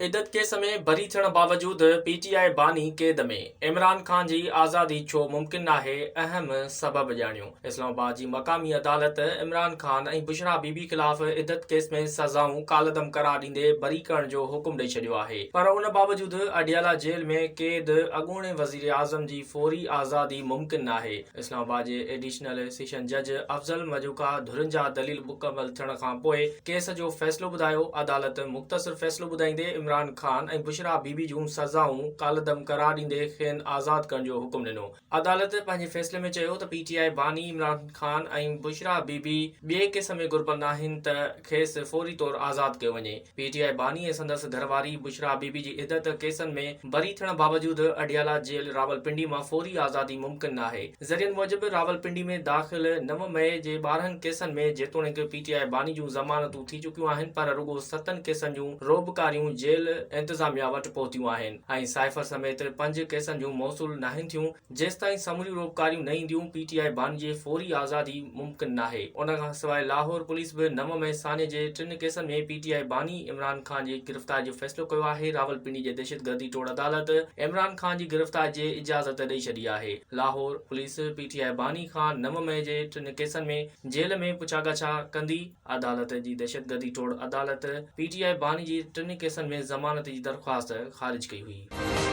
इद्दत case में बरी थियण बावजूदि पीटीआई बानी क़ैद में। इमरान ख़ान जी आज़ादी छो मुमकिन नाहे, अहम सबब ॼाणियो। इस्लामाबाद जी मक़ामी अदालत इमरान ख़ान ऐं बुशरा बीबी ख़िलाफ़ इद्दत केस में सज़ाऊं कालदम करार ॾींदे बरी करण जो हुकुम ॾेई छॾियो आहे। पर उन बावजूदि अडियाला जेल में क़ैद अॻूणे वज़ीर आज़म जी फौरी आज़ादी मुमकिन नाहे। इस्लामाबाद जे एडिशनल सेशन जज अफ़ज़ल मजूका धुरिन जा दलील मुकमल थियण खां पोइ केस जो फ़ैसिलो ॿुधायो। अदालत मुख़्तसिर फ़ैसिलो ॿुधाईंदे इमरान ख़ान ऐं बुशरा बीबी जूं सज़ाऊं कालदम करार ॾींदे खेनि आज़ाद करण जो हुकुम ॾिनो। अदालत पंहिंजे फ़ैसिले में चयो त पीटीआई बानी इमरान ख़ान ऐं बुशरा बीबी ॿिए केस में गुरबल आहिनि त खेसि फौरी तौर आज़ाद कयो वञे। पीटीआई बानी ऐं संदसि घरवारी बुशरा बीबी जी इद्दत केसनि में बरी थियण बावजूदि अडियाला जेल रावलपिंडी मां फौरी आज़ादी मुमकिन नाहे। ज़रियनि मूजिबि रावलपिंडी में दाख़िल 9 मई जे 12 केसनि में जेतोणीकि पीटीआई बानी जूं ज़मानतूं थी चुकियूं आहिनि, पर रुॻो 7 केसनि जूं रोबकारियूं जेल इंतिज़ामिया वटि पहुतियूं आहिनि ऐं साइफ़र समेत 5 केसनि जूं मौसूल नाहिनि थियूं। जेसिताईं समूरियूं रोबकारियूं न ईंदियूं, पीटीआई बानी जे फौरी आज़ादी मुमकिन नाहे। उन खां सवाइ लाहौर पुलिस बि 9 मई साने जे 3 केसनि में पीटीआई बानी इमरान ख़ान जी गिरफ़्तारी जो फ़ैसिलो कयो आहे। रावलपिंडी जे दहशतगर्दी टोड़ अदालत इमरान ख़ान जी गिरफ़्तारी जी इजाज़त ॾेई छॾी आहे। लाहौर पुलिस पीटीआई बानी खां 9 मई जे 3 केसनि में जेल में पुछागछा कंदी। अदालत जी दहशतगर्दी टोड़ अदालत पीटीआई बानी जी 3 केसनि में ज़मानत जी दरख़्वास्त ख़ारिज कई हुई।